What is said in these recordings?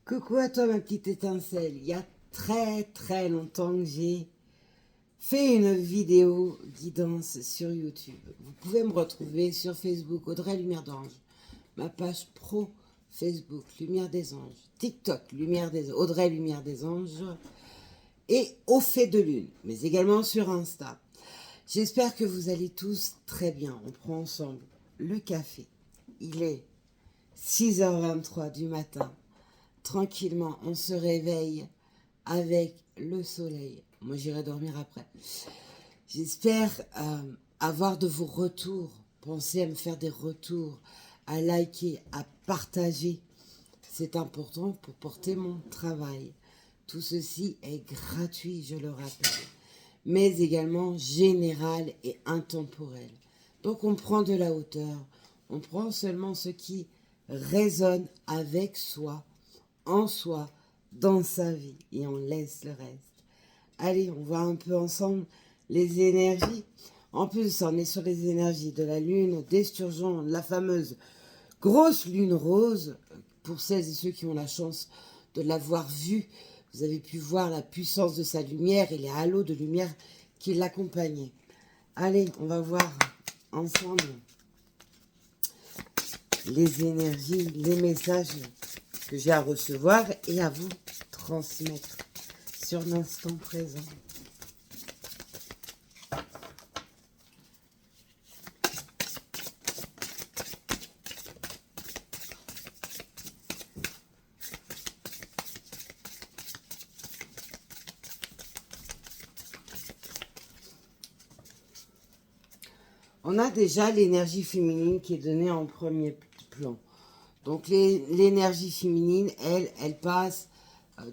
Coucou à toi ma petite étincelle, il y a très longtemps que j'ai fait une vidéo guidance sur YouTube. Vous pouvez me retrouver sur Facebook, Audrey Lumière d'Ange, ma page pro Facebook, Lumière des Anges, TikTok, Audrey Lumière des Anges, et Au fait de lune, mais également sur Insta. J'espère que vous allez tous très bien. On prend ensemble le café. Il est 6h23 du matin. Tranquillement, on se réveille avec le soleil. Moi, j'irai dormir après. J'espère avoir de vos retours. Pensez à me faire des retours, à liker, à partager. C'est important pour porter mon travail. Tout ceci est gratuit, je le rappelle, mais également général et intemporel. Donc on prend de la hauteur, on prend seulement ce qui résonne avec soi, en soi, dans sa vie, et on laisse le reste. Allez, on voit un peu ensemble les énergies. En plus, on est sur les énergies de la lune, d'Esturgeon, la fameuse grosse lune rose. Pour celles et ceux qui ont la chance de l'avoir vue, vous avez pu voir la puissance de sa lumière et les halos de lumière qui l'accompagnaient. Allez, on va voir ensemble les énergies, les messages que j'ai à recevoir et à vous transmettre sur l'instant présent. On a déjà l'énergie féminine qui est donnée en premier plan. Donc l'énergie féminine, elle passe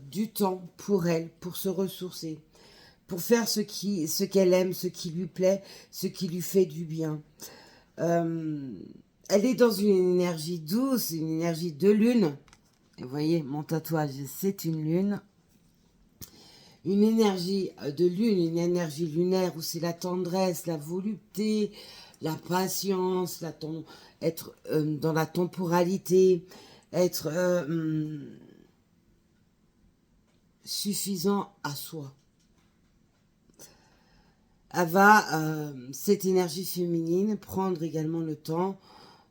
du temps pour elle, pour se ressourcer, pour faire ce qu'elle aime, ce qui lui plaît, ce qui lui fait du bien. Elle est dans une énergie douce, une énergie de lune. Et vous voyez, mon tatouage, c'est une lune. Une énergie de lune, une énergie lunaire où c'est la tendresse, la volupté, la patience, être dans la temporalité, être suffisant à soi. Elle va, cette énergie féminine, prendre également le temps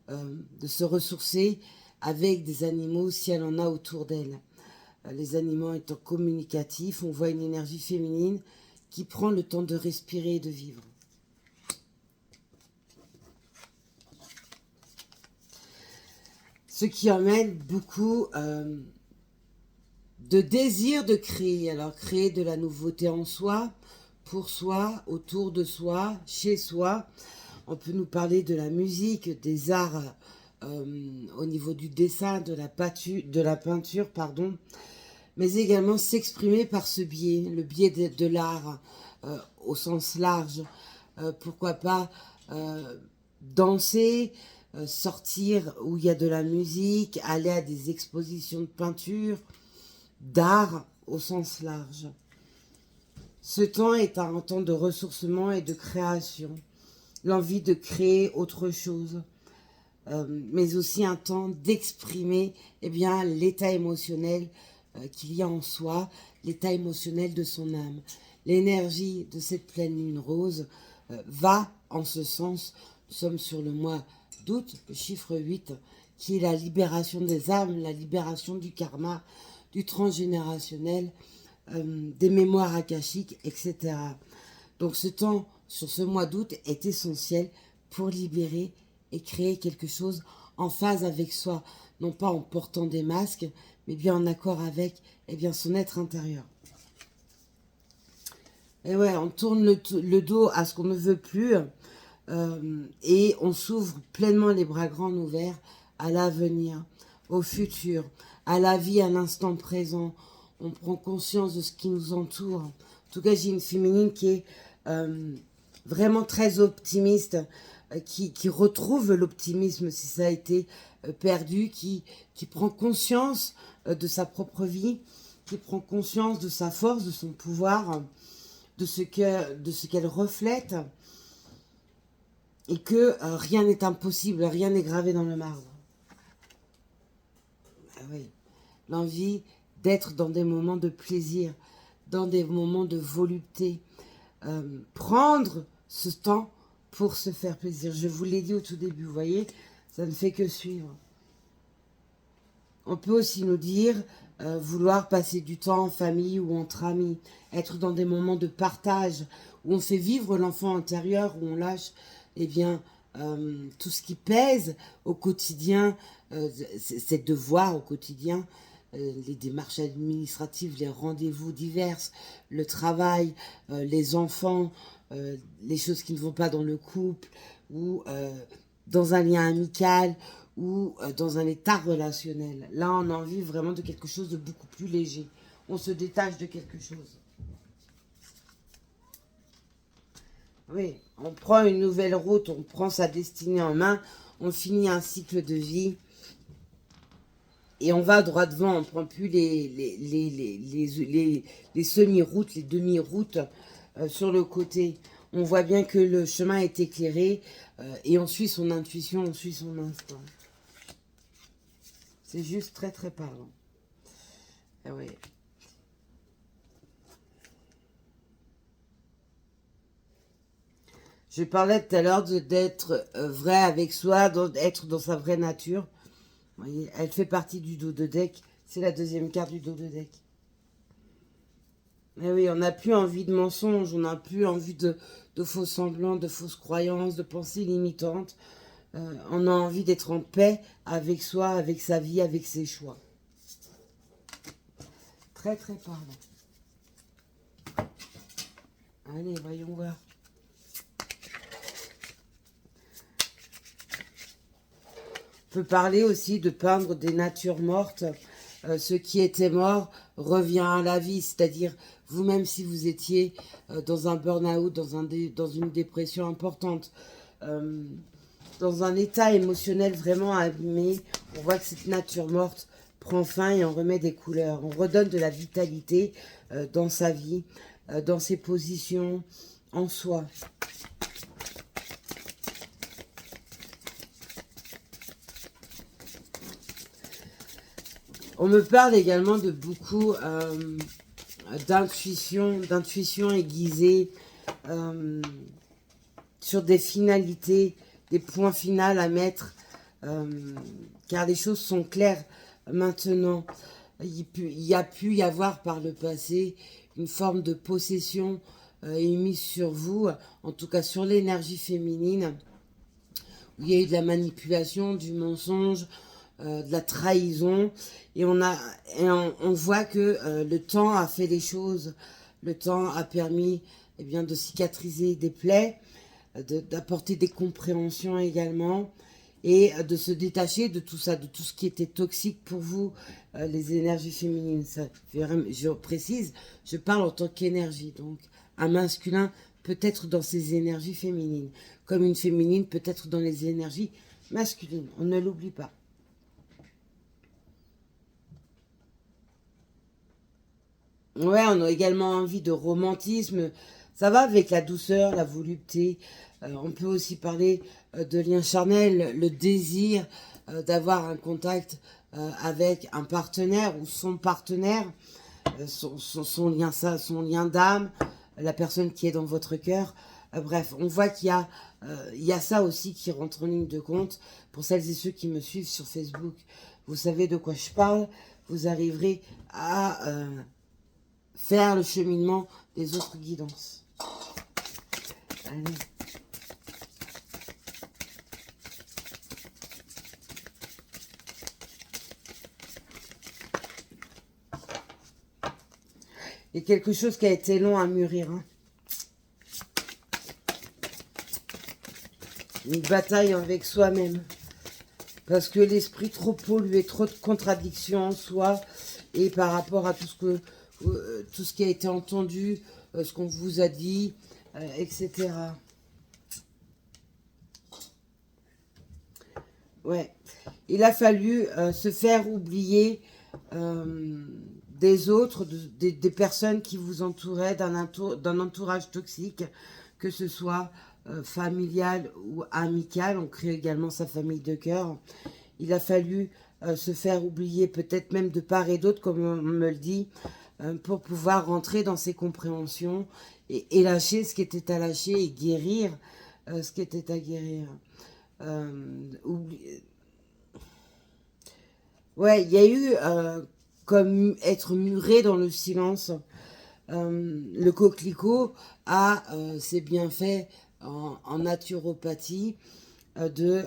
de se ressourcer avec des animaux si elle en a autour d'elle. Les animaux étant communicatifs, on voit une énergie féminine qui prend le temps de respirer et de vivre. Ce qui emmène beaucoup de désir de créer. Alors créer de la nouveauté en soi, pour soi, autour de soi, chez soi. On peut nous parler de la musique, des arts au niveau du dessin, de la peinture, pardon, mais également s'exprimer par ce biais, le biais de l'art au sens large. Pourquoi pas danser, sortir où il y a de la musique, aller à des expositions de peinture, d'art au sens large. Ce temps est un temps de ressourcement et de création, l'envie de créer autre chose, mais aussi un temps d'exprimer l'état émotionnel qu'il y a en soi, l'état émotionnel de son âme. L'énergie de cette pleine lune rose va en ce sens. Nous sommes sur le mois d'août, le chiffre 8, qui est la libération des âmes, la libération du karma, du transgénérationnel, des mémoires akashiques, etc. Donc ce temps, sur ce mois d'août, est essentiel pour libérer et créer quelque chose en phase avec soi, non pas en portant des masques, mais bien en accord avec son être intérieur. Et ouais, on tourne le dos à ce qu'on ne veut plus et on s'ouvre pleinement les bras grands ouverts à l'avenir, au futur, à la vie, à l'instant présent. On prend conscience de ce qui nous entoure. En tout cas, j'ai une féminine qui est vraiment très optimiste, qui retrouve l'optimisme si ça a été perdu, qui prend conscience de sa propre vie, qui prend conscience de sa force, de son pouvoir, de ce qu'elle reflète, et que rien n'est impossible, rien n'est gravé dans le marbre. Ah oui. l'envie d'être dans des moments de plaisir, dans des moments de volupté. Prendre ce temps pour se faire plaisir. Je vous l'ai dit au tout début, vous voyez, ça ne fait que suivre. On peut aussi nous dire vouloir passer du temps en famille ou entre amis, être dans des moments de partage où on fait vivre l'enfant intérieur, où on lâche eh bien, tout ce qui pèse au quotidien, ces devoirs au quotidien, les démarches administratives, les rendez-vous divers, le travail, les enfants, les choses qui ne vont pas dans le couple ou dans un lien amical ou dans un état relationnel. Là, on a envie vraiment de quelque chose de beaucoup plus léger. On se détache de quelque chose. Oui, on prend une nouvelle route, on prend sa destinée en main, on finit un cycle de vie et on va droit devant, on ne prend plus les semi-routes, les demi-routes sur le côté. On voit bien que le chemin est éclairé et on suit son intuition, on suit son instinct. C'est juste très très parlant. Ah oui. Je parlais tout à l'heure d'être vrai avec soi, d'être dans sa vraie nature. Vous voyez, elle fait partie du dos de deck. C'est la deuxième carte du dos de deck. Et oui, on n'a plus envie de mensonges, on n'a plus envie de faux semblants, de fausses croyances, de pensées limitantes. On a envie d'être en paix avec soi, avec sa vie, avec ses choix. Très très parlant. Allez, voyons voir. On peut parler aussi de peindre des natures mortes. Ce qui était mort revient à la vie, c'est-à-dire vous-même si vous étiez dans un burn-out, dans une dépression importante, dans un état émotionnel vraiment abîmé, on voit que cette nature morte prend fin et on remet des couleurs. On redonne de la vitalité dans sa vie, dans ses positions, en soi. On me parle également de beaucoup d'intuition aiguisée sur des finalités, des points finaux à mettre, car les choses sont claires maintenant. Il y a pu y avoir par le passé une forme de possession émise sur vous, en tout cas sur l'énergie féminine, où il y a eu de la manipulation, du mensonge, de la trahison, et on voit que le temps a fait les choses, le temps a permis eh bien, de cicatriser des plaies, d'apporter des compréhensions également, et de se détacher de tout ça, de tout ce qui était toxique pour vous, les énergies féminines. Ça, je précise, je parle en tant qu'énergie, donc un masculin peut être dans ses énergies féminines, comme une féminine peut être dans les énergies masculines, on ne l'oublie pas. Ouais, on a également envie de romantisme. Ça va avec la douceur, la volupté. On peut aussi parler de lien charnel, le désir d'avoir un contact avec un partenaire ou son partenaire, son lien d'âme, la personne qui est dans votre cœur. Bref, on voit qu'il y a ça aussi qui rentre en ligne de compte. Pour celles et ceux qui me suivent sur Facebook, vous savez de quoi je parle. Vous arriverez à faire le cheminement des autres guidances. Allez. Il y a quelque chose qui a été long à mûrir. Hein. Une bataille avec soi-même. Parce que l'esprit trop pollué, trop de contradictions en soi. Et par rapport à tout ce qui a été entendu, ce qu'on vous a dit, etc. Ouais. Il a fallu se faire oublier des autres, des personnes qui vous entouraient, d'un entourage toxique, que ce soit familial ou amical. On crée également sa famille de cœur. Il a fallu se faire oublier, peut-être même de part et d'autre, comme on me le dit, pour pouvoir rentrer dans ses compréhensions et lâcher ce qui était à lâcher et guérir ce qui était à guérir. Ouais, il y a eu comme être muré dans le silence. Le coquelicot a ses bienfaits en naturopathie de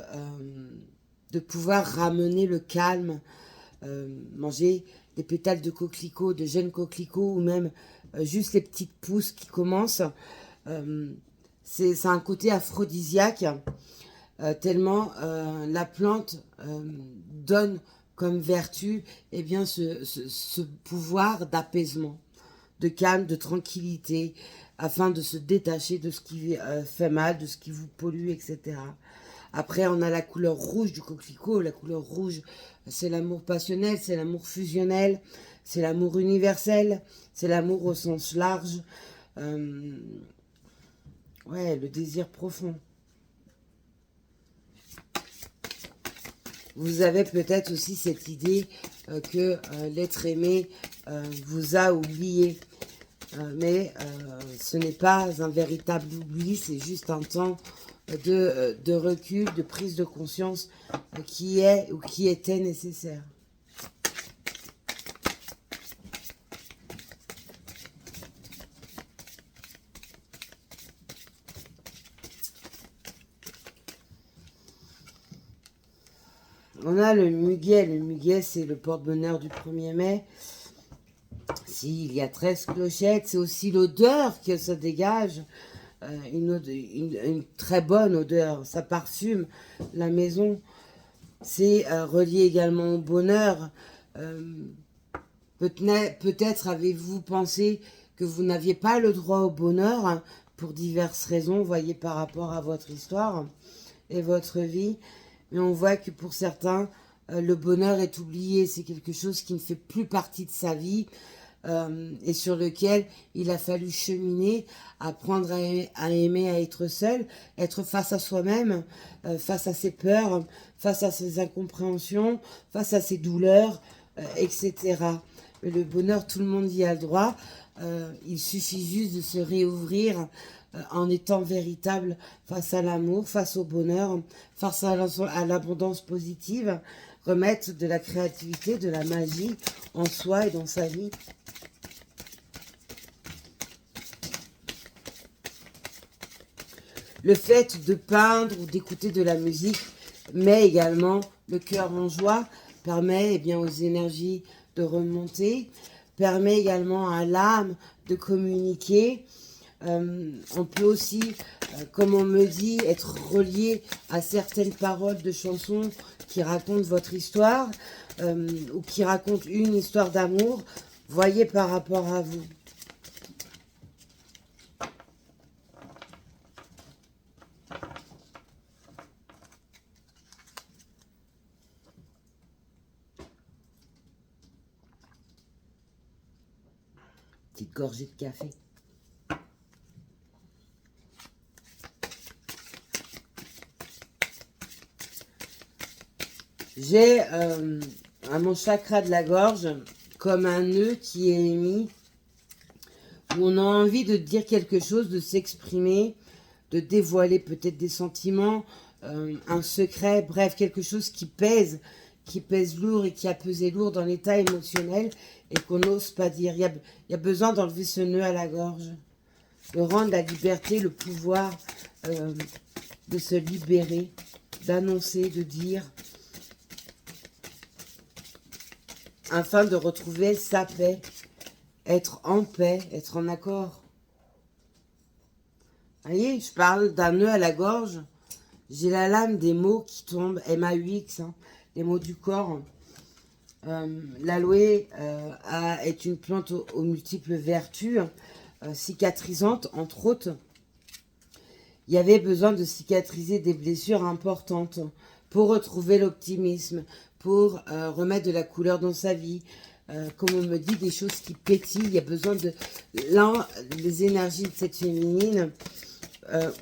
pouvoir ramener le calme, manger des pétales de coquelicot, de jeunes coquelicots ou même juste les petites pousses qui commencent. C'est un côté aphrodisiaque, tellement la plante donne comme vertu eh bien, ce pouvoir d'apaisement, de calme, de tranquillité, afin de se détacher de ce qui fait mal, de ce qui vous pollue, etc. Après, on a la couleur rouge du coquelicot. La couleur rouge, c'est l'amour passionnel, c'est l'amour fusionnel, c'est l'amour universel, c'est l'amour au sens large. Ouais, le désir profond. Vous avez peut-être aussi cette idée que l'être aimé vous a oublié. Mais ce n'est pas un véritable oubli, c'est juste un temps de recul, de prise de conscience qui est ou qui était nécessaire. On a le muguet c'est le porte-bonheur du 1er mai. S'il y a 13 clochettes, c'est aussi l'odeur que ça dégage, une très bonne odeur, ça parfume la maison. C'est relié également au bonheur. Peut-être avez-vous pensé que vous n'aviez pas le droit au bonheur hein, pour diverses raisons, voyez, par rapport à votre histoire et votre vie. Mais on voit que pour certains, le bonheur est oublié. C'est quelque chose qui ne fait plus partie de sa vie et sur lequel il a fallu cheminer, apprendre à aimer, à être seul, être face à soi-même, face à ses peurs, face à ses incompréhensions, face à ses douleurs, etc. Mais le bonheur, tout le monde y a le droit. Il suffit juste de se réouvrir en étant véritable face à l'amour, face au bonheur, face à l'abondance positive, remettre de la créativité, de la magie en soi et dans sa vie. Le fait de peindre ou d'écouter de la musique met également le cœur en joie, permet eh bien, aux énergies de remonter, permet également à l'âme de communiquer. On peut aussi, comme on me dit, être relié à certaines paroles de chansons qui racontent votre histoire ou qui racontent une histoire d'amour, voyez par rapport à vous. Petite gorgée de café. J'ai à mon chakra de la gorge comme un nœud qui est émis, où on a envie de dire quelque chose, de s'exprimer, de dévoiler peut-être des sentiments, un secret, bref, quelque chose qui pèse lourd et qui a pesé lourd dans l'état émotionnel et qu'on n'ose pas dire. Il y a besoin d'enlever ce nœud à la gorge, de rendre la liberté, le pouvoir de se libérer, d'annoncer, de dire, afin de retrouver sa paix, être en paix, être en accord. Vous voyez, je parle d'un nœud à la gorge, j'ai la lame des mots qui tombent, MAUX, hein, les mots du corps. L'aloe est une plante aux multiples vertus, cicatrisantes, entre autres. Il y avait besoin de cicatriser des blessures importantes pour retrouver l'optimisme, pour remettre de la couleur dans sa vie. Comme on me dit, des choses qui pétillent. Il y a besoin de les énergies de cette féminine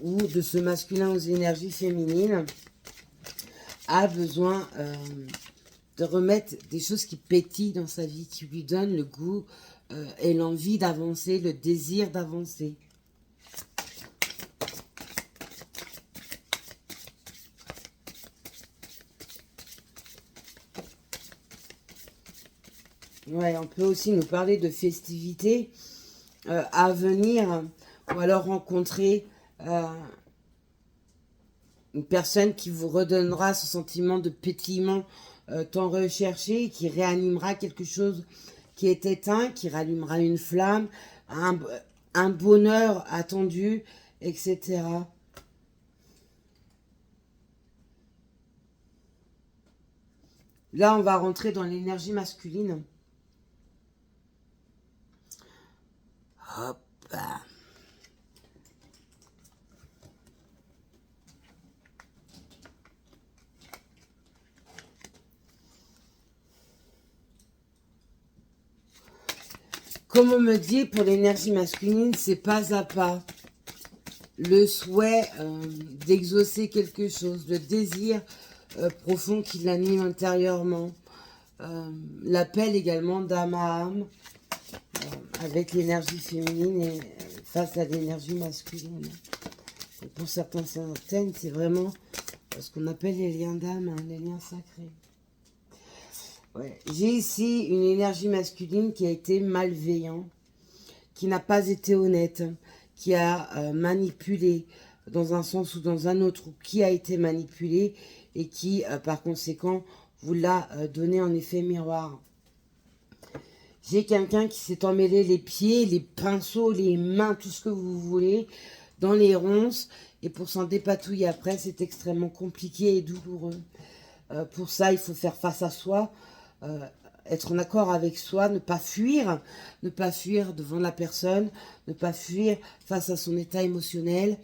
ou de ce masculin aux énergies féminines a besoin de remettre des choses qui pétillent dans sa vie, qui lui donnent le goût et l'envie d'avancer, le désir d'avancer. Ouais, on peut aussi nous parler de festivités à venir, ou alors rencontrer une personne qui vous redonnera ce sentiment de pétillement tant recherché, qui réanimera quelque chose qui est éteint, qui rallumera une flamme, un bonheur attendu, etc. Là, on va rentrer dans l'énergie masculine. Hop. Comme on me dit, pour l'énergie masculine, c'est pas à pas. Le souhait d'exaucer quelque chose, le désir profond qui l'anime intérieurement. L'appel également d'âme à âme avec l'énergie féminine et face à l'énergie masculine. Et pour certains certaines, c'est vraiment ce qu'on appelle les liens d'âme, hein, les liens sacrés. Ouais. J'ai ici une énergie masculine qui a été malveillante, qui n'a pas été honnête, qui a manipulé dans un sens ou dans un autre, ou qui a été manipulé et qui, par conséquent, vous l'a donné en effet miroir. J'ai quelqu'un qui s'est emmêlé les pieds, les pinceaux, les mains, tout ce que vous voulez, dans les ronces, et pour s'en dépatouiller après, c'est extrêmement compliqué et douloureux. Pour ça, il faut faire face à soi, être en accord avec soi, ne pas fuir devant la personne, ne pas fuir face à son état émotionnel,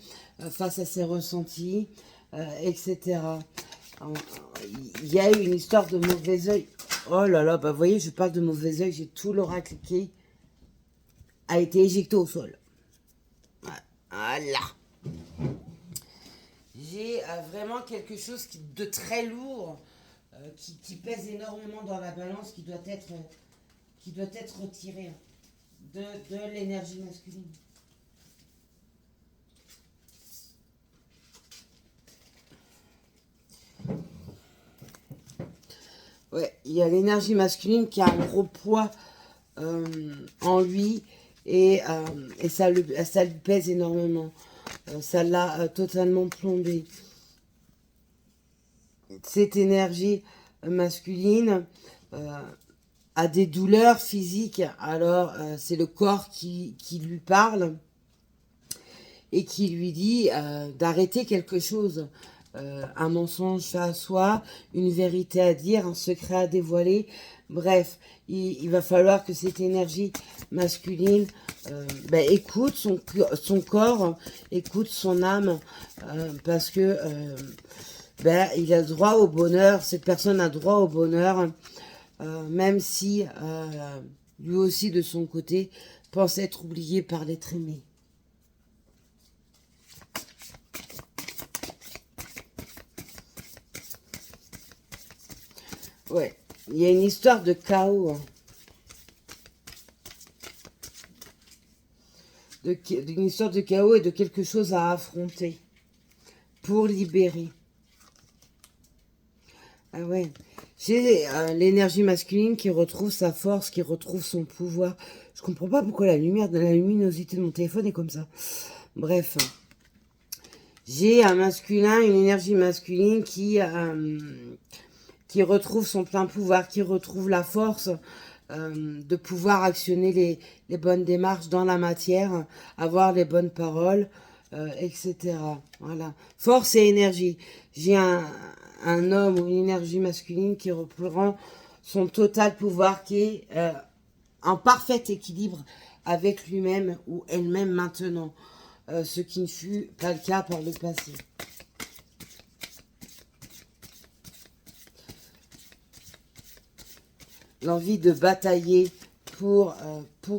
face à ses ressentis, etc. Il y a eu une histoire de mauvais œil. Oh là là, bah vous voyez, je parle de mauvais œil, j'ai tout l'oracle qui a été éjecté au sol. Voilà. J'ai vraiment quelque chose de très lourd, qui pèse énormément dans la balance, qui doit être retiré de l'énergie masculine. Ouais, il y a l'énergie masculine qui a un gros poids en lui et ça lui pèse énormément. Ça l'a totalement plombé. Cette énergie masculine a des douleurs physiques, alors c'est le corps qui lui parle et qui lui dit d'arrêter quelque chose. Un mensonge fait à soi, une vérité à dire, un secret à dévoiler. Bref, il va falloir que cette énergie masculine écoute son corps, écoute son âme, parce que il a droit au bonheur, cette personne a droit au bonheur, même si lui aussi de son côté pense être oublié par l'être aimé. Ouais, il y a une histoire de chaos. Une histoire de chaos et de quelque chose à affronter pour libérer. Ah ouais. J'ai l'énergie masculine qui retrouve sa force, qui retrouve son pouvoir. Je comprends pas pourquoi la luminosité de mon téléphone est comme ça. Bref. J'ai un masculin, une énergie masculine qui retrouve son plein pouvoir, qui retrouve la force de pouvoir actionner les bonnes démarches dans la matière, avoir les bonnes paroles, etc. Voilà. Force et énergie. J'ai un homme ou une énergie masculine qui reprend son total pouvoir, qui est en parfait équilibre avec lui-même ou elle-même maintenant, ce qui ne fut pas le cas par le passé. L'envie de batailler pour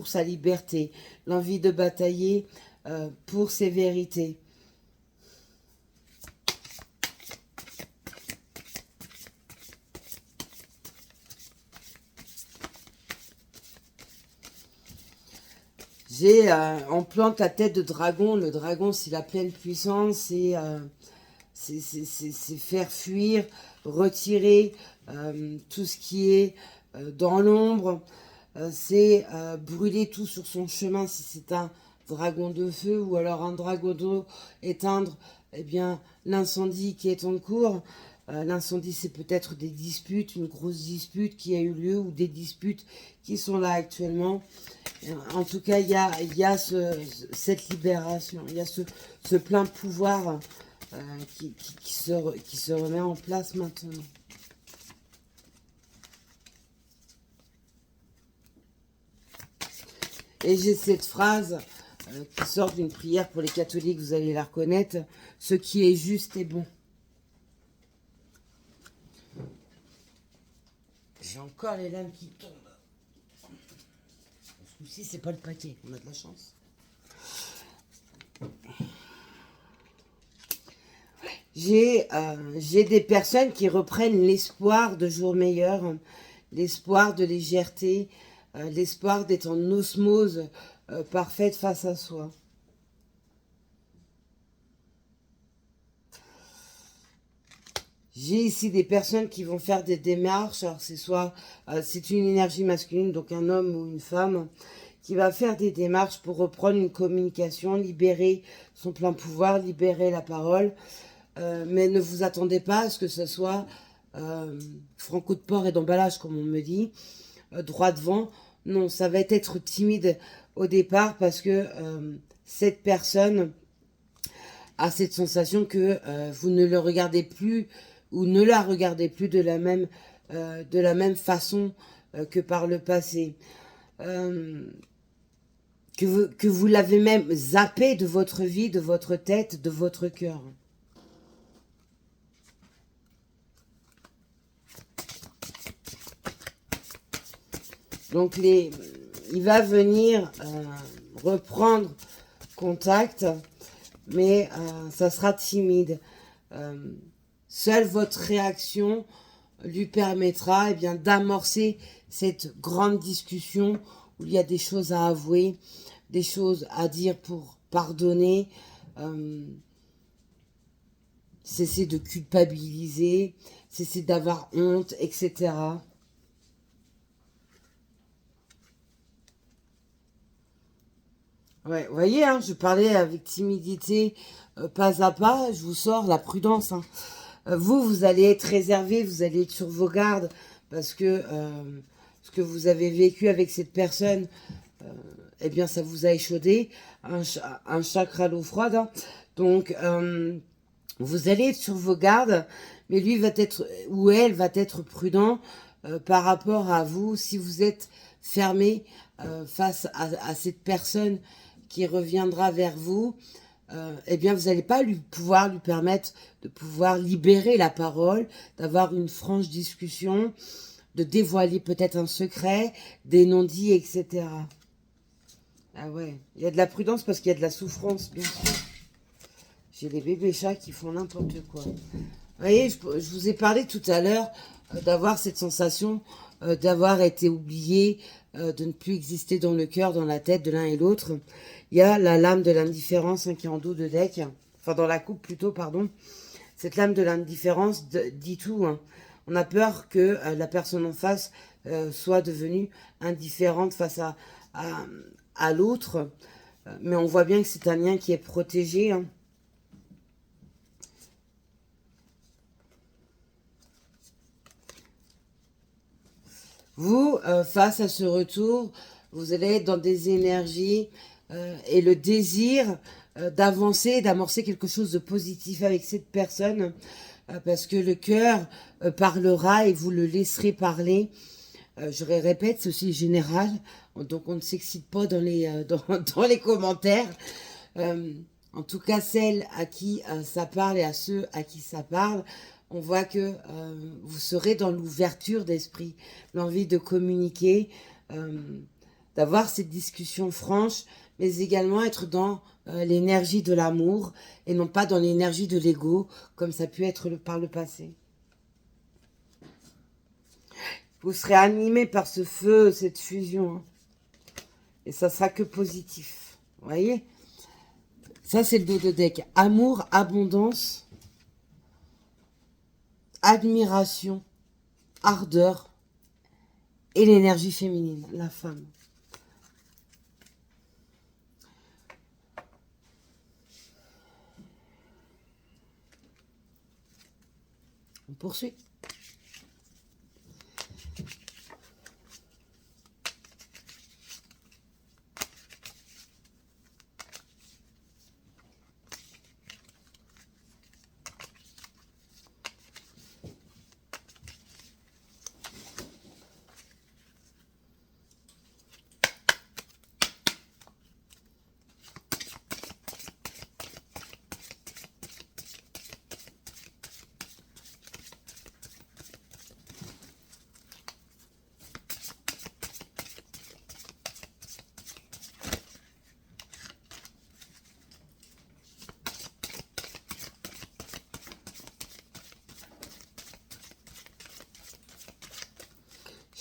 sa liberté, l'envie de batailler pour ses vérités. On plante la tête de dragon. Le dragon, c'est la pleine puissance, c'est faire fuir, retirer tout ce qui est dans l'ombre. C'est brûler tout sur son chemin si c'est un dragon de feu ou alors un dragon d'eau, éteindre eh bien l'incendie qui est en cours. L'incendie, c'est peut-être des disputes, une grosse dispute qui a eu lieu ou des disputes qui sont là actuellement. En tout cas, il y a cette libération, il y a ce plein pouvoir qui se remet en place maintenant. Et j'ai cette phrase qui sort d'une prière pour les catholiques, vous allez la reconnaître. Ce qui est juste est bon. J'ai encore les lames qui tombent. Ce coup-ci, c'est pas le paquet, on a de la chance. J'ai des personnes qui reprennent l'espoir de jours meilleurs, l'espoir de légèreté, l'espoir d'être en osmose parfaite face à soi. J'ai ici des personnes qui vont faire des démarches, alors c'est une énergie masculine, donc un homme ou une femme, qui va faire des démarches pour reprendre une communication, libérer son plein pouvoir, libérer la parole. Mais ne vous attendez pas à ce que ce soit franco de port et d'emballage, comme on me dit, droit devant. Non, ça va être timide au départ parce que cette personne a cette sensation que vous ne le regardez plus ou ne la regardez plus de la même façon que par le passé. Que vous l'avez même zappé de votre vie, de votre tête, de votre cœur. Donc il va venir reprendre contact, mais ça sera timide. Seule votre réaction lui permettra bien d'amorcer cette grande discussion où il y a des choses à avouer, des choses à dire pour pardonner, cesser de culpabiliser, cesser d'avoir honte, etc. Ouais, vous voyez, hein, je parlais avec timidité, pas à pas, je vous sors la prudence. Hein. Vous allez être réservé, vous allez être sur vos gardes, parce que ce que vous avez vécu avec cette personne, eh bien, ça vous a échaudé, un chakra à l'eau froide. Hein. Donc, vous allez être sur vos gardes, mais lui va être, ou elle va être prudent par rapport à vous, si vous êtes fermé face à cette personne qui reviendra vers vous, eh bien, vous n'allez pas pouvoir lui permettre de pouvoir libérer la parole, d'avoir une franche discussion, de dévoiler peut-être un secret, des non-dits, etc. Ah ouais, il y a de la prudence parce qu'il y a de la souffrance, bien sûr. J'ai les bébés chats qui font n'importe quoi. Vous voyez, je vous ai parlé tout à l'heure d'avoir cette sensation d'avoir été oublié, de ne plus exister dans le cœur, dans la tête de l'un et l'autre. Il y a la lame de l'indifférence qui est en dos de deck, enfin dans la coupe plutôt, pardon. Cette lame de l'indifférence dit tout. Hein. On a peur que la personne en face soit devenue indifférente face à l'autre, mais on voit bien que c'est un lien qui est protégé. Hein. Vous, face à ce retour, vous allez être dans des énergies et le désir d'avancer, d'amorcer quelque chose de positif avec cette personne, parce que le cœur parlera et vous le laisserez parler. Je répète, c'est aussi général, donc on ne s'excite pas dans dans les commentaires. En tout cas, celles à qui ça parle et à ceux à qui ça parle, on voit que vous serez dans l'ouverture d'esprit, l'envie de communiquer, d'avoir cette discussion franche, mais également être dans l'énergie de l'amour et non pas dans l'énergie de l'ego, comme ça a pu être par le passé. Vous serez animé par ce feu, cette fusion. Hein. Et ça sera que positif. Vous voyez? Ça, c'est le dos de deck. Amour, abondance, admiration, ardeur et l'énergie féminine, la femme. On poursuit.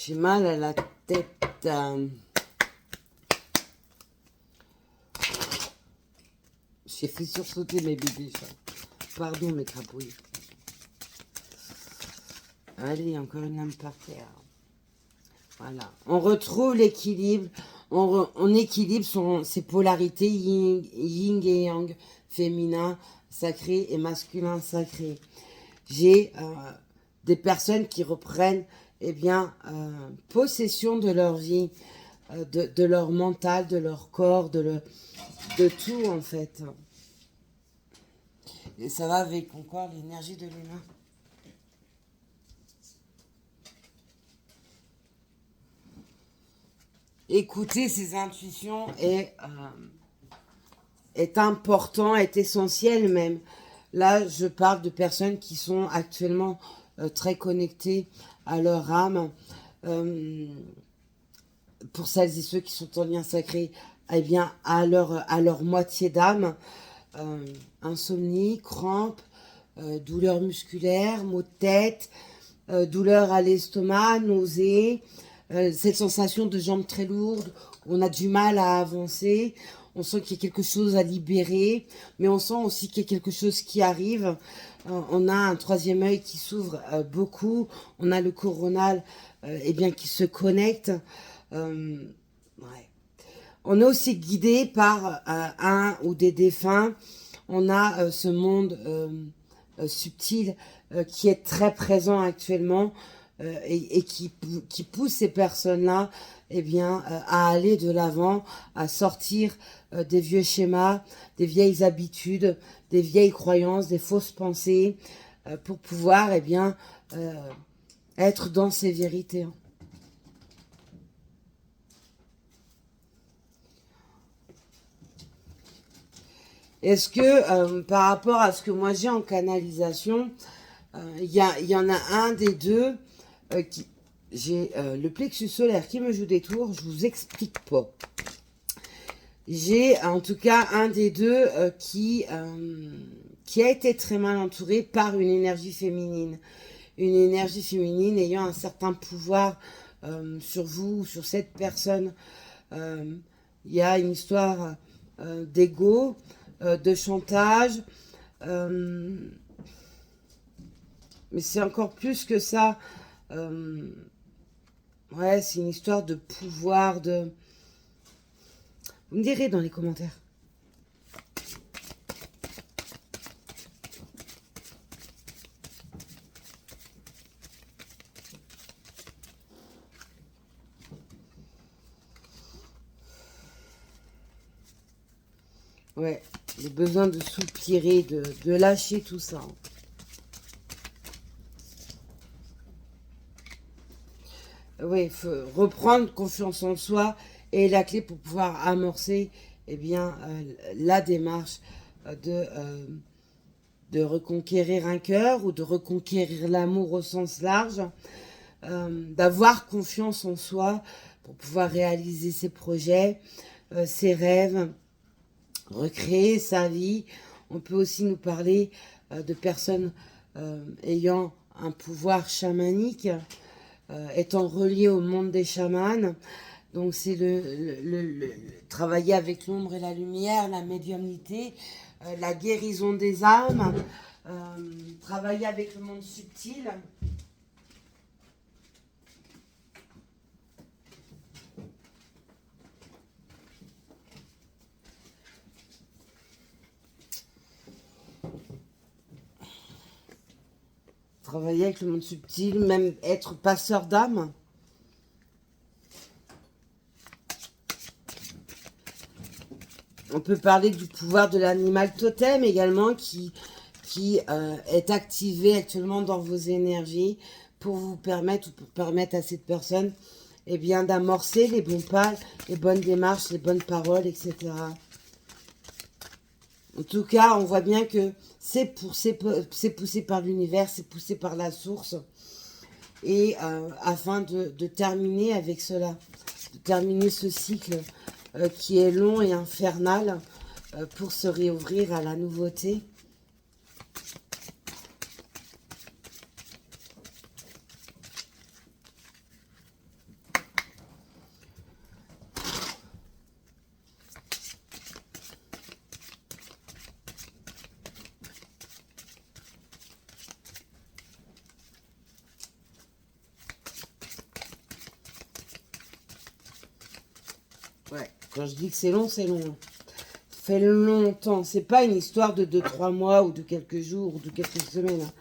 J'ai mal à la tête. J'ai fait sursauter mes bébés. Pardon mes crapouilles. Allez, encore une lame par terre. Voilà. On retrouve l'équilibre. On équilibre ses polarités yin et yang, féminin sacré et masculin sacré. J'ai des personnes qui reprennent possession de leur vie, de leur mental, de leur corps, de tout en fait. Et ça va avec encore l'énergie de l'humain. Écouter ses intuitions est important, est essentiel même. Là, je parle de personnes qui sont actuellement très connectées à leur âme. Pour celles et ceux qui sont en lien sacré, eh bien, à leur moitié d'âme. Insomnie, crampes, douleurs musculaires, maux de tête, douleurs à l'estomac, nausées, cette sensation de jambes très lourdes, on a du mal à avancer, on sent qu'il y a quelque chose à libérer, mais on sent aussi qu'il y a quelque chose qui arrive. On a un troisième œil qui s'ouvre beaucoup, on a le coronal qui se connecte. Ouais. On est aussi guidé par un ou des défunts. On a ce monde subtil qui est très présent actuellement et qui pousse ces personnes-là à aller de l'avant, à sortir des vieux schémas, des vieilles habitudes, des vieilles croyances, des fausses pensées, pour pouvoir être dans ces vérités. Est-ce que, par rapport à ce que moi j'ai en canalisation, il y en a un des deux qui... J'ai le plexus solaire qui me joue des tours, je vous explique pas. J'ai en tout cas un des deux qui a été très mal entouré par une énergie féminine. Une énergie féminine ayant un certain pouvoir sur vous, sur cette personne. Il y a une histoire d'ego, de chantage, mais c'est encore plus que ça. Ouais, c'est une histoire de pouvoir, de... Vous me direz dans les commentaires. Ouais, j'ai besoin de soupirer, de lâcher tout ça. Oui, il faut reprendre confiance en soi et la clé pour pouvoir amorcer la démarche de reconquérir un cœur ou de reconquérir l'amour au sens large, d'avoir confiance en soi pour pouvoir réaliser ses projets, ses rêves, recréer sa vie. On peut aussi nous parler de personnes ayant un pouvoir chamanique, étant reliées au monde des chamans, Donc c'est travailler avec l'ombre et la lumière, la médiumnité, la guérison des âmes, travailler avec le monde subtil. Travailler avec le monde subtil, même être passeur d'âme. On peut parler du pouvoir de l'animal totem également qui est activé actuellement dans vos énergies pour vous permettre ou pour permettre à cette personne d'amorcer les bons pas, les bonnes démarches, les bonnes paroles, etc. En tout cas, on voit bien que c'est poussé par l'univers, c'est poussé par la source. Et afin de terminer avec cela, de terminer ce cycle qui est long et infernal pour se réouvrir à la nouveauté. Ouais, quand je dis que c'est long, c'est long. Ça fait longtemps. C'est pas une histoire de 2-3 mois ou de quelques jours ou de quelques semaines. Hein.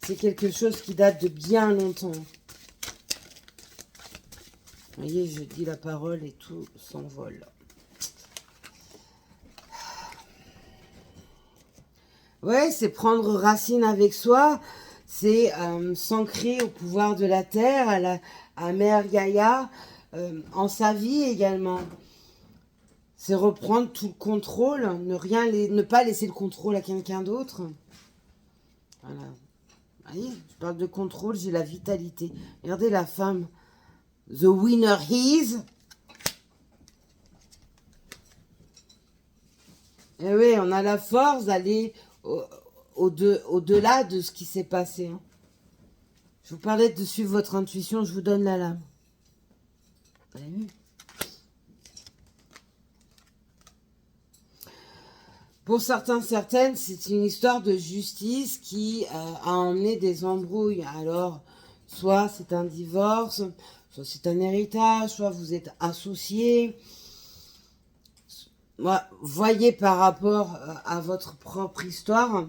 C'est quelque chose qui date de bien longtemps. Vous voyez, je dis la parole et tout s'envole. Ouais, c'est prendre racine avec soi. C'est s'ancrer au pouvoir de la terre, à Mère Gaïa, en sa vie également. C'est reprendre tout le contrôle, ne pas laisser le contrôle à quelqu'un d'autre. Voilà. Vous voyez, je parle de contrôle, j'ai la vitalité. Regardez la femme. The winner is. Et oui, on a la force d'aller au-delà de ce qui s'est passé. Hein. Je vous parlais de suivre votre intuition, je vous donne la lame. Vous avez vu ? Pour certains, certaines, c'est une histoire de justice qui a emmené des embrouilles. Alors, soit c'est un divorce, soit c'est un héritage, soit vous êtes associés. Voyez par rapport à votre propre histoire,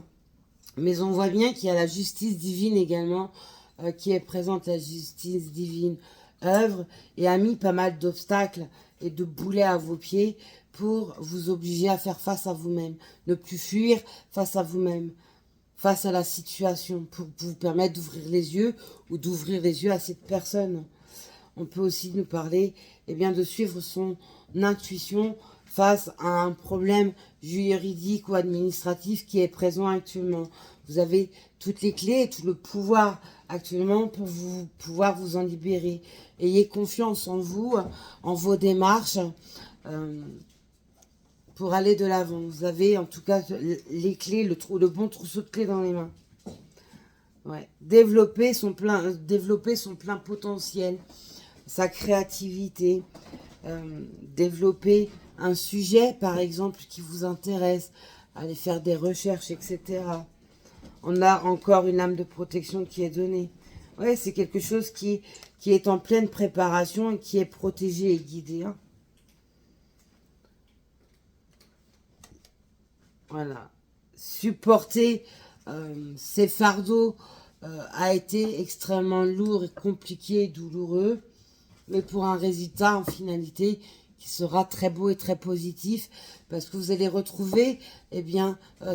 mais on voit bien qu'il y a la justice divine également qui est présente. La justice divine œuvre et a mis pas mal d'obstacles et de boulets à vos pieds pour vous obliger à faire face à vous-même, ne plus fuir face à vous-même, face à la situation, pour vous permettre d'ouvrir les yeux ou d'ouvrir les yeux à cette personne. On peut aussi nous parler de suivre son intuition face à un problème juridique ou administratif qui est présent actuellement. Vous avez toutes les clés et tout le pouvoir actuellement pour pouvoir vous en libérer. Ayez confiance en vous, en vos démarches pour aller de l'avant. Vous avez en tout cas les clés, le bon trousseau de clés dans les mains. Ouais. Développer son plein potentiel, sa créativité, développer un sujet par exemple qui vous intéresse, aller faire des recherches, etc. On a encore une âme de protection qui est donnée. Ouais, c'est quelque chose qui est en pleine préparation et qui est protégé et guidé. Hein. Voilà. Supporter ces fardeaux a été extrêmement lourd et compliqué et douloureux, mais pour un résultat en finalité qui sera très beau et très positif, parce que vous allez retrouver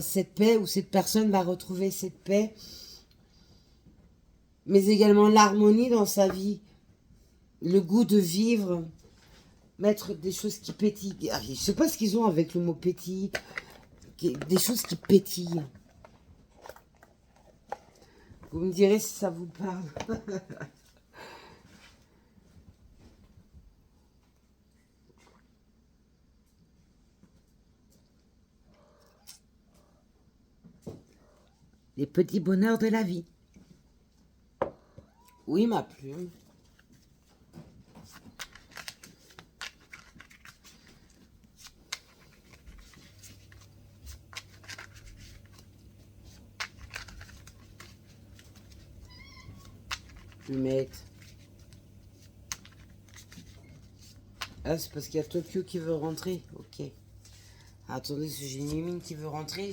cette paix, ou cette personne va retrouver cette paix, mais également l'harmonie dans sa vie, le goût de vivre, mettre des choses qui pétillent. Je ne sais pas ce qu'ils ont avec le mot pétille, des choses qui pétillent. Vous me direz si ça vous parle. Les petits bonheurs de la vie. Oui, ma plume. Plumette. Ah, c'est parce qu'il y a Tokyo qui veut rentrer. Ok. Attendez, j'ai une mine qui veut rentrer.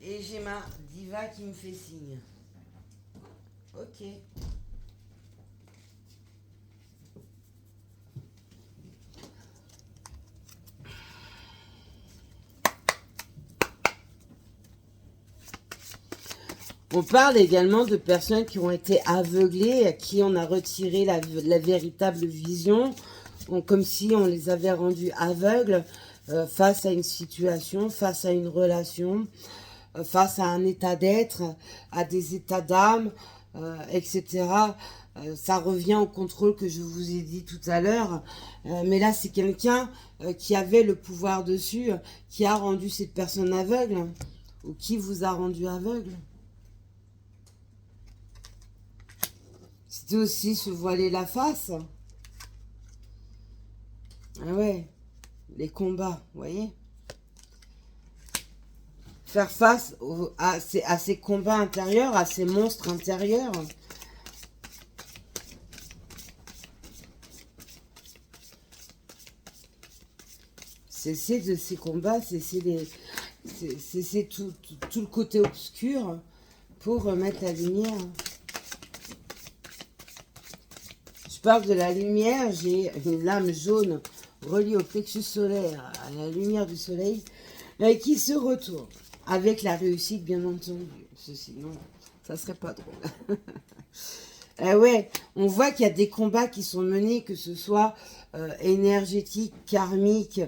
Et j'ai ma diva qui me fait signe. Ok. On parle également de personnes qui ont été aveuglées, à qui on a retiré la véritable vision, comme si on les avait rendus aveugles face à une situation, face à une relation, face à un état d'être, à des états d'âme, etc. Ça revient au contrôle que je vous ai dit tout à l'heure. Mais là, c'est quelqu'un qui avait le pouvoir dessus, qui a rendu cette personne aveugle, ou qui vous a rendu aveugle. C'était aussi se voiler la face. Ah ouais, les combats, vous voyez. Faire face à ces combats intérieurs, à ces monstres intérieurs. Cesser de ces combats, cesser tout le côté obscur pour remettre la lumière. Je parle de la lumière, j'ai une lame jaune reliée au plexus solaire, à la lumière du soleil, qui se retourne, avec la réussite bien entendu. Sinon, ça serait pas drôle. Ouais, on voit qu'il y a des combats qui sont menés, que ce soit énergétiques, karmiques,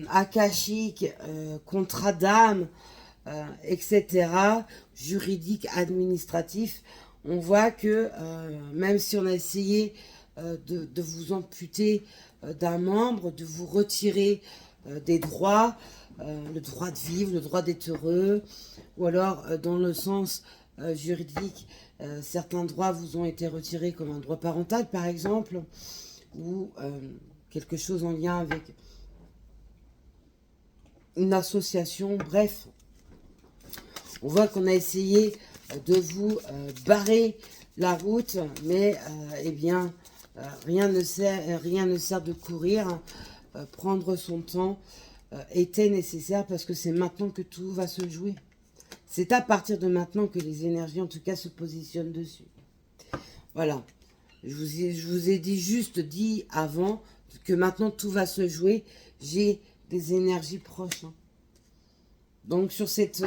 akashiques, contrat d'âme, etc., juridique, administratif. On voit que même si on a essayé de vous amputer d'un membre, de vous retirer des droits, le droit de vivre, le droit d'être heureux, ou alors dans le sens juridique, certains droits vous ont été retirés comme un droit parental par exemple, ou quelque chose en lien avec une association, bref. On voit qu'on a essayé de vous barrer la route, mais eh bien, rien ne sert de courir. Prendre son temps était nécessaire parce que c'est maintenant que tout va se jouer. C'est à partir de maintenant que les énergies, en tout cas, se positionnent dessus. Voilà. Je vous ai dit avant que maintenant tout va se jouer. J'ai des énergies proches. Hein. Donc sur cette...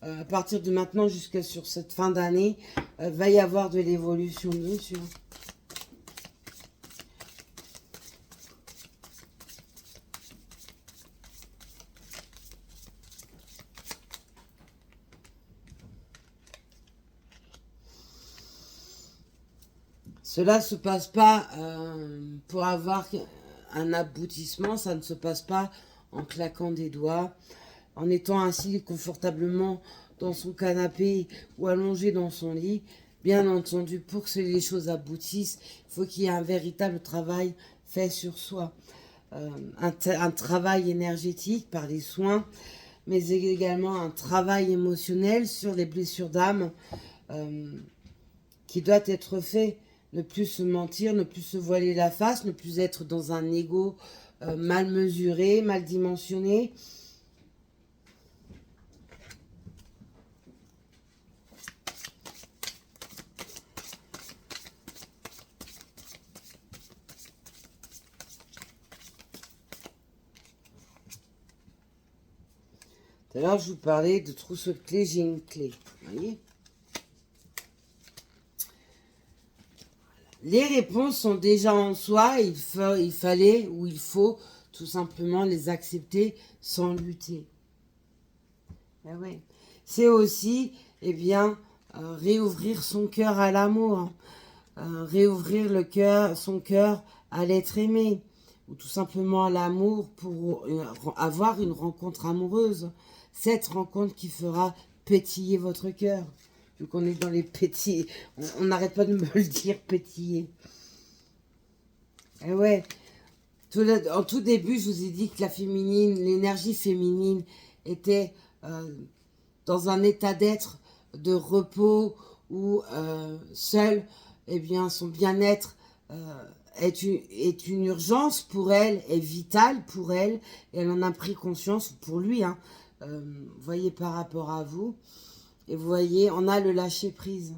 à partir de maintenant jusqu'à sur cette fin d'année, va y avoir de l'évolution dessus. Cela ne se passe pas pour avoir un aboutissement, ça ne se passe pas en claquant des doigts, en étant assis confortablement dans son canapé ou allongé dans son lit. Bien entendu, pour que les choses aboutissent, il faut qu'il y ait un véritable travail fait sur soi. Un travail énergétique par les soins, mais également un travail émotionnel sur les blessures d'âme qui doit être fait. Ne plus se mentir, ne plus se voiler la face, ne plus être dans un ego mal mesuré, mal dimensionné. Tout à l'heure, je vous parlais de trousseau de clés, j'ai une clé. Vous voyez ? Les réponses sont déjà en soi, il faut tout simplement les accepter sans lutter. Ben ouais. C'est aussi, eh bien, réouvrir son cœur à l'amour, réouvrir son cœur à l'être aimé, ou tout simplement à l'amour pour avoir une rencontre amoureuse. Cette rencontre qui fera pétiller votre cœur. Vu qu'on est dans les pétillés, on n'arrête pas de me le dire, pétiller. Et ouais, en tout début, je vous ai dit que l'énergie féminine était dans un état d'être de repos ou seule eh bien, son bien-être est une urgence pour elle, est vitale pour elle, et elle en a pris conscience pour lui, hein. Vous voyez, par rapport à vous, et vous voyez, on a le lâcher-prise.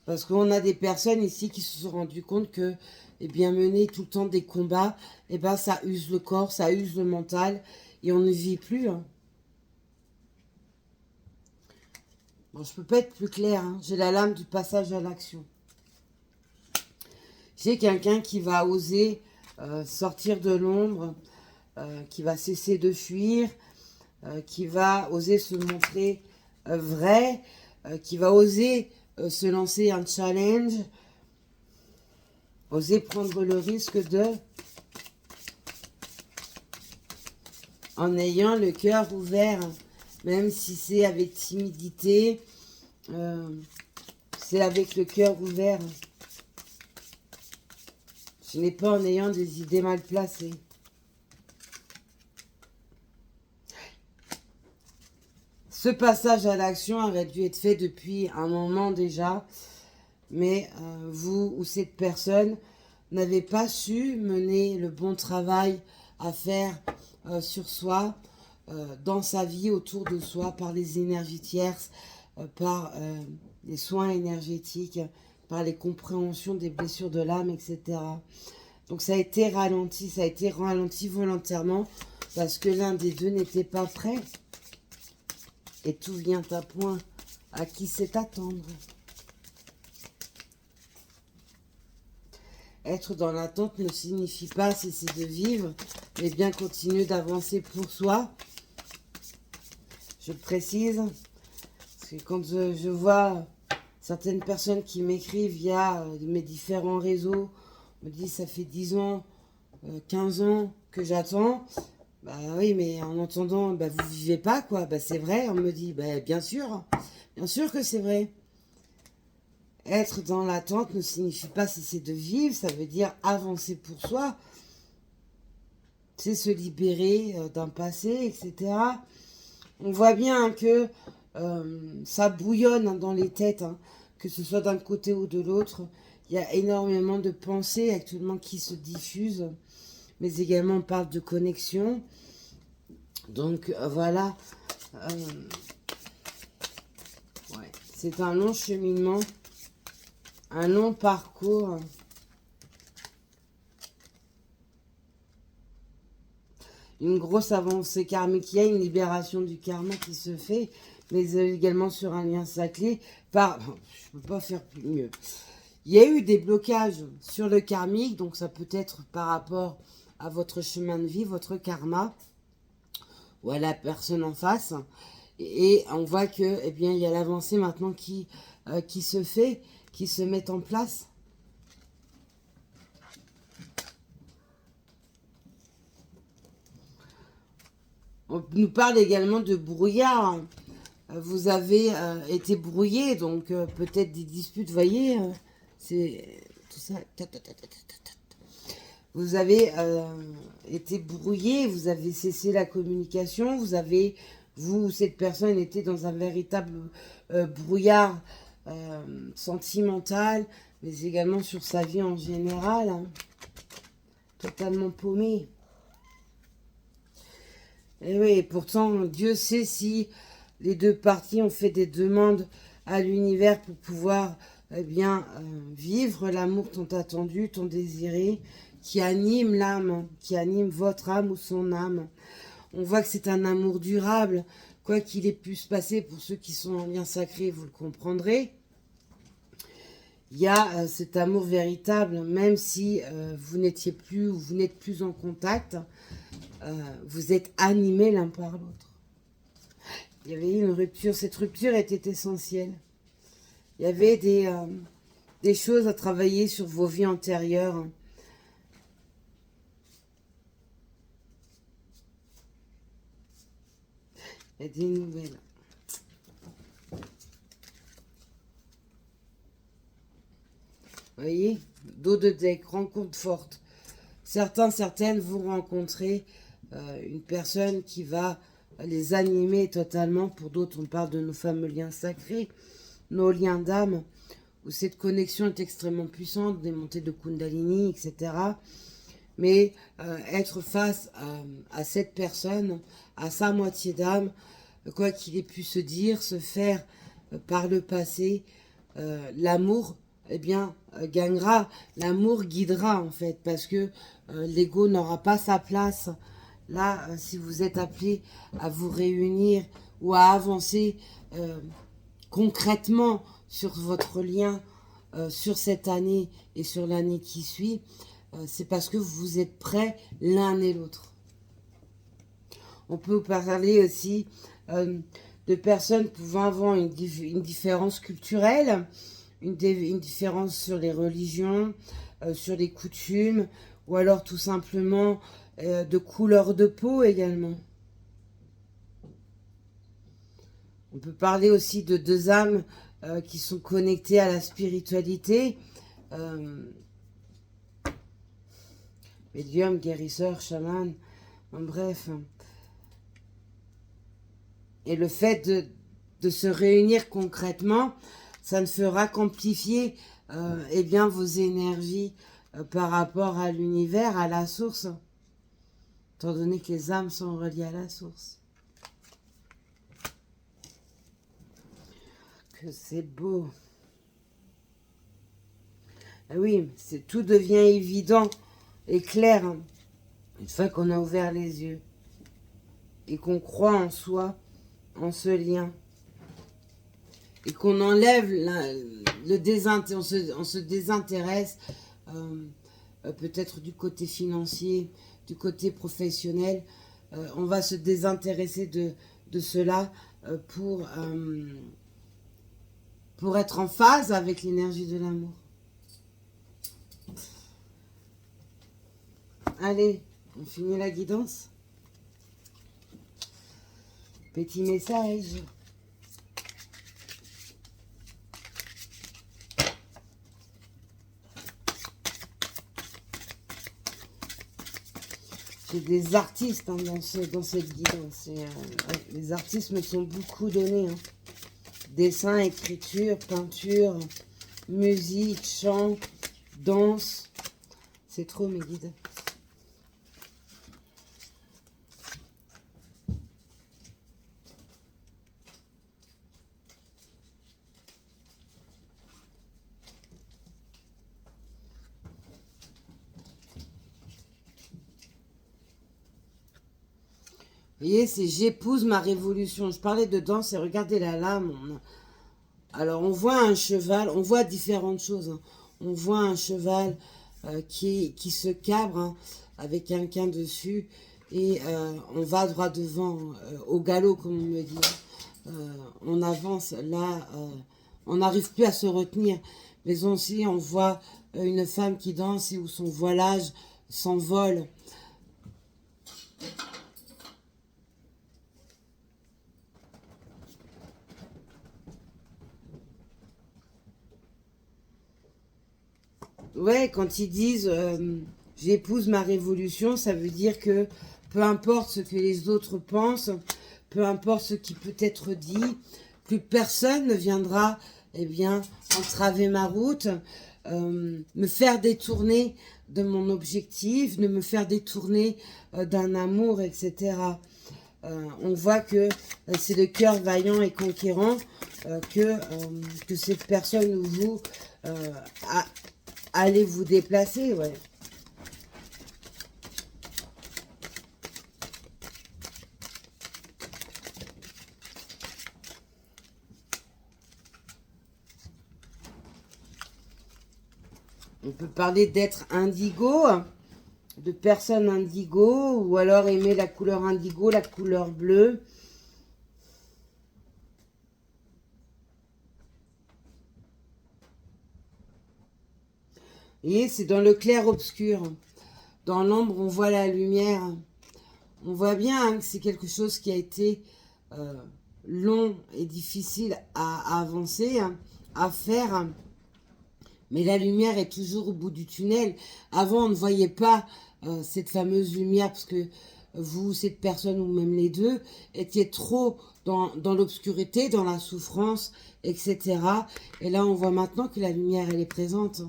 Parce qu'on a des personnes ici qui se sont rendues compte que, eh bien, mener tout le temps des combats, eh ben, ça use le corps, ça use le mental, et on ne vit plus, hein. Bon, je peux pas être plus clair, hein. J'ai la lame du passage à l'action. J'ai quelqu'un qui va oser sortir de l'ombre, qui va cesser de fuir, qui va oser se montrer vrai, qui va oser se lancer un challenge, oser prendre le risque en ayant le cœur ouvert, même si c'est avec timidité, c'est avec le cœur ouvert. Ce n'est pas en ayant des idées mal placées. Ce passage à l'action aurait dû être fait depuis un moment déjà, mais vous ou cette personne n'avez pas su mener le bon travail à faire sur soi, dans sa vie, autour de soi, par les énergies tierces, par les soins énergétiques, par les compréhensions des blessures de l'âme, etc. Donc ça a été ralenti volontairement, parce que l'un des deux n'était pas prêt. Et tout vient à point. À qui c'est attendre? Être dans l'attente ne signifie pas cesser de vivre, mais bien continuer d'avancer pour soi. Je précise, parce que quand je vois certaines personnes qui m'écrivent via mes différents réseaux, me disent ça fait 10 ans, 15 ans que j'attends. Bah oui, mais en entendant, bah vous vivez pas, quoi. Bah c'est vrai, on me dit, bah bien sûr que c'est vrai. Être dans l'attente ne signifie pas cesser de vivre, ça veut dire avancer pour soi. C'est se libérer d'un passé, etc. On voit bien que ça bouillonne, hein, dans les têtes, hein, que ce soit d'un côté ou de l'autre. Il y a énormément de pensées actuellement qui se diffusent, mais également on parle de connexion. Donc voilà, ouais, c'est un long cheminement, un long parcours. Une grosse avancée karmique, il y a une libération du karma qui se fait, mais également sur un lien sacré. Je peux pas faire plus mieux. Il y a eu des blocages sur le karmique, donc ça peut être par rapport à votre chemin de vie, votre karma, ou à la personne en face. Et on voit que, eh bien, il y a l'avancée maintenant qui se fait, qui se met en place. On nous parle également de brouillard. Vous avez été brouillé, donc peut-être des disputes, vous voyez, c'est tout ça. Vous avez été brouillé, vous avez cessé la communication, vous, cette personne était dans un véritable brouillard sentimental, mais également sur sa vie en général, hein. Totalement paumé. Et oui, pourtant, Dieu sait si les deux parties ont fait des demandes à l'univers pour pouvoir, eh bien, vivre l'amour tant attendu, tant désiré, qui anime l'âme, qui anime votre âme ou son âme. On voit que c'est un amour durable, quoi qu'il ait pu se passer. Pour ceux qui sont en lien sacré, vous le comprendrez. Il y a cet amour véritable, même si vous n'étiez plus ou vous n'êtes plus en contact, vous êtes animés l'un par l'autre. Il y avait eu une rupture, cette rupture était essentielle. Il y avait des choses à travailler sur vos vies antérieures. Il y a des nouvelles. Vous voyez, dos de deck, rencontre forte. Certaines vont rencontrer une personne qui va les animer totalement. Pour d'autres, on parle de nos fameux liens sacrés, nos liens d'âme. où cette connexion est extrêmement puissante, des montées de Kundalini, etc. Mais être face à cette personne, à sa moitié d'âme, quoi qu'il ait pu se dire, se faire par le passé, l'amour, eh bien, gagnera, l'amour guidera en fait, parce que l'ego n'aura pas sa place. Là, si vous êtes appelé à vous réunir ou à avancer concrètement sur votre lien, sur cette année et sur l'année qui suit, c'est parce que vous êtes prêts l'un et l'autre. On peut parler aussi de personnes pouvant avoir une différence culturelle, une différence sur les religions, sur les coutumes, ou alors tout simplement de couleur de peau également. On peut parler aussi de deux âmes qui sont connectées à la spiritualité. Médium, guérisseur, chaman, en bref. Et le fait de se réunir concrètement, ça ne fera qu'amplifier eh bien, vos énergies par rapport à l'univers, à la source, étant donné que les âmes sont reliées à la source. Que c'est beau. Ah oui, tout devient évident et clair une fois qu'on a ouvert les yeux et qu'on croit en soi, en ce lien, et qu'on enlève le désintérêt, on se désintéresse peut-être du côté financier, du côté professionnel, on va se désintéresser de cela pour être en phase avec l'énergie de l'amour. Allez, on finit la guidance. Petit message. J'ai des artistes dans cette guidance. Les artistes me sont beaucoup donnés. Dessin, écriture, peinture, musique, chant, danse. C'est trop mes guides. Vous voyez, c'est j'épouse ma révolution. Je parlais de danse et regardez la lame. Alors, on voit un cheval, on voit différentes choses. On voit un cheval qui se cabre avec un quin dessus et on va droit devant, au galop, comme on me dit. On avance là, on n'arrive plus à se retenir. Mais aussi, on voit une femme qui danse et où son voilage s'envole. Ouais, quand ils disent j'épouse ma révolution, ça veut dire que peu importe ce que les autres pensent, peu importe ce qui peut être dit, plus personne ne viendra eh bien, entraver ma route, me faire détourner de mon objectif, de me faire détourner d'un amour, etc. On voit que c'est le cœur vaillant et conquérant que cette personne ou vous allez vous déplacer, ouais. On peut parler d'être indigo, de personnes indigo, ou alors aimer la couleur indigo, la couleur bleue. Et c'est dans le clair-obscur. Dans l'ombre, on voit la lumière. On voit bien que c'est quelque chose qui a été long et difficile à avancer, à faire. Mais la lumière est toujours au bout du tunnel. Avant, on ne voyait pas cette fameuse lumière parce que vous, cette personne ou même les deux, étiez trop dans l'obscurité, dans la souffrance, etc. Et là, on voit maintenant que la lumière, elle est présente.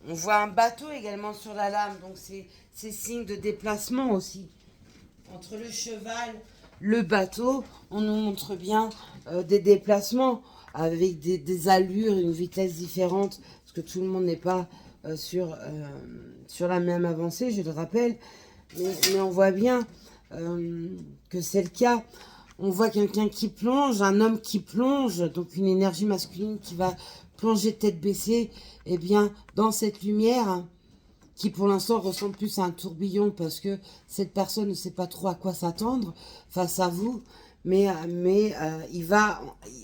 On voit un bateau également sur la lame, donc c'est signe de déplacement aussi. Entre le cheval, le bateau, on nous montre bien des déplacements avec des allures, une vitesse différente, parce que tout le monde n'est pas sur la même avancée, je le rappelle. Mais on voit bien que c'est le cas. On voit quelqu'un qui plonge, un homme qui plonge, donc une énergie masculine qui va plonger tête baissée, et bien dans cette lumière qui pour l'instant ressemble plus à un tourbillon parce que cette personne ne sait pas trop à quoi s'attendre face à vous, mais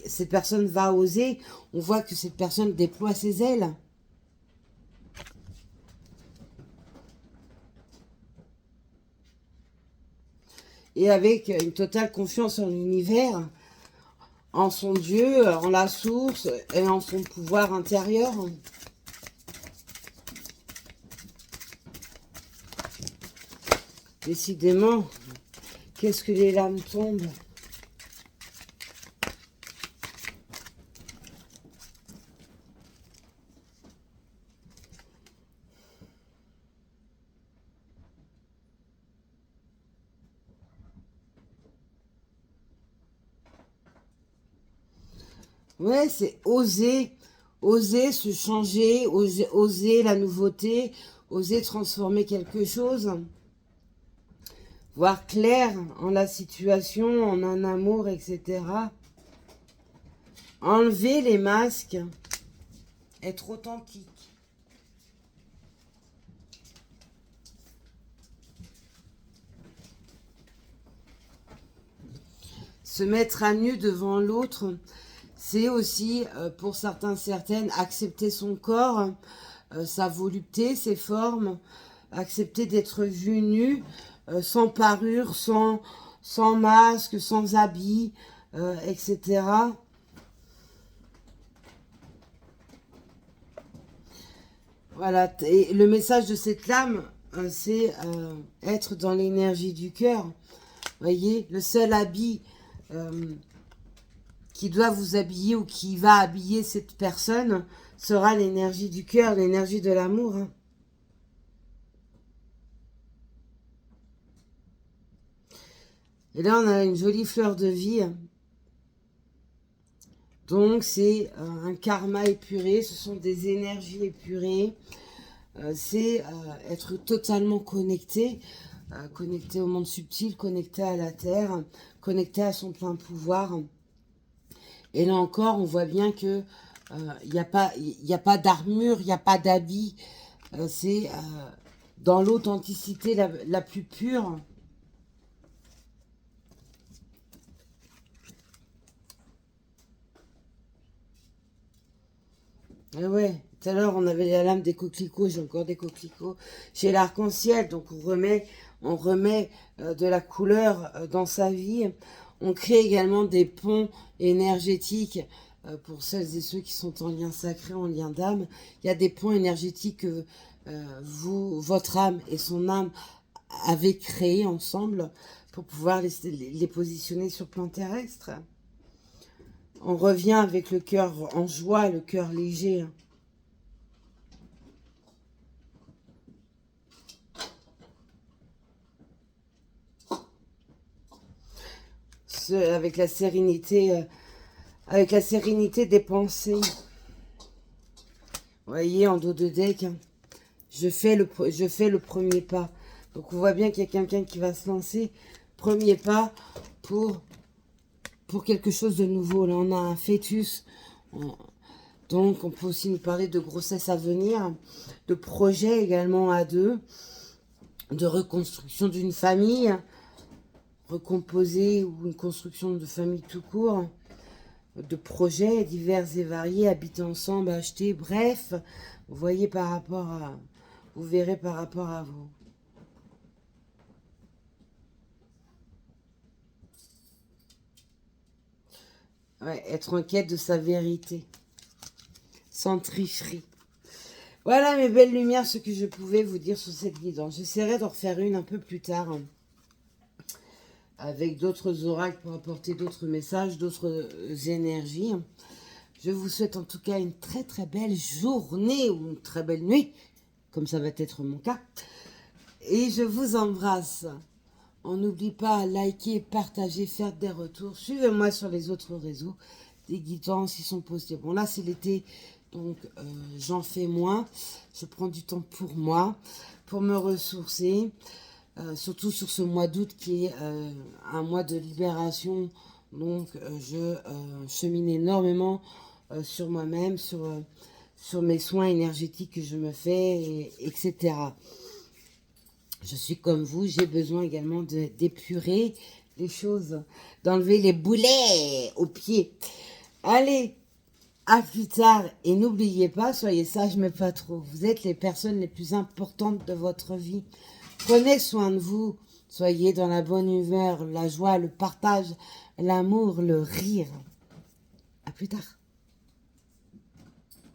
cette personne va oser. On voit que cette personne déploie ses ailes. Et avec une totale confiance en l'univers, en son Dieu, en la source et en son pouvoir intérieur. Décidément, qu'est-ce que les lames tombent? Ouais, c'est oser, oser se changer, oser la nouveauté, oser transformer quelque chose. Voir clair en la situation, en un amour, etc. Enlever les masques, être authentique. Se mettre à nu devant l'autre, c'est aussi, pour certains, certaines, accepter son corps, sa volupté, ses formes, accepter d'être vu nu, sans parure, sans masque, sans habit, etc. Voilà, et le message de cette lame, c'est être dans l'énergie du cœur. Voyez, le seul habit qui doit vous habiller ou qui va habiller cette personne sera l'énergie du cœur, l'énergie de l'amour. Hein. Et là, on a une jolie fleur de vie. Donc, c'est un karma épuré, ce sont des énergies épurées. C'est être totalement connecté, connecté au monde subtil, connecté à la terre, connecté à son plein pouvoir. Et là encore, on voit bien que il n'y a pas d'armure, il n'y a pas d'habit. C'est dans l'authenticité la plus pure. Et ouais, tout à l'heure, on avait la lame des coquelicots, j'ai encore des coquelicots. J'ai l'arc-en-ciel, donc on remet de la couleur dans sa vie. On crée également des ponts énergétiques pour celles et ceux qui sont en lien sacré, en lien d'âme. Il y a des ponts énergétiques que votre âme et son âme avaient créés ensemble pour pouvoir les positionner sur le plan terrestre. On revient avec le cœur en joie, le cœur léger. Avec la sérénité des pensées. Vous voyez, en dos de deck, hein, je fais le premier pas. Donc on voit bien qu'il y a quelqu'un qui va se lancer. Premier pas pour quelque chose de nouveau. Là, on a un fœtus. Donc, on peut aussi nous parler de grossesse à venir, de projets également à deux, de reconstruction d'une famille, recomposer ou une construction de famille tout court, de projets divers et variés, habiter ensemble, acheter, bref, vous voyez vous verrez par rapport à vous. Ouais, être en quête de sa vérité, sans tricherie. Voilà mes belles lumières, ce que je pouvais vous dire sur cette guidance. J'essaierai d'en refaire une un peu plus tard, hein, avec d'autres oracles pour apporter d'autres messages, d'autres énergies. Je vous souhaite en tout cas une très très belle journée ou une très belle nuit, comme ça va être mon cas. Et je vous embrasse. On n'oublie pas à liker, partager, faire des retours. Suivez-moi sur les autres réseaux. Des guidances, ils sont postés. Bon, là, c'est l'été, donc j'en fais moins. Je prends du temps pour moi, pour me ressourcer. Surtout sur ce mois d'août qui est un mois de libération. Donc, je chemine énormément sur moi-même, sur mes soins énergétiques que je me fais, etc. Je suis comme vous, j'ai besoin également d'épurer les choses, d'enlever les boulets aux pieds. Allez, à plus tard et n'oubliez pas, soyez sages mais pas trop. Vous êtes les personnes les plus importantes de votre vie. Prenez soin de vous, soyez dans la bonne humeur, la joie, le partage, l'amour, le rire. À plus tard.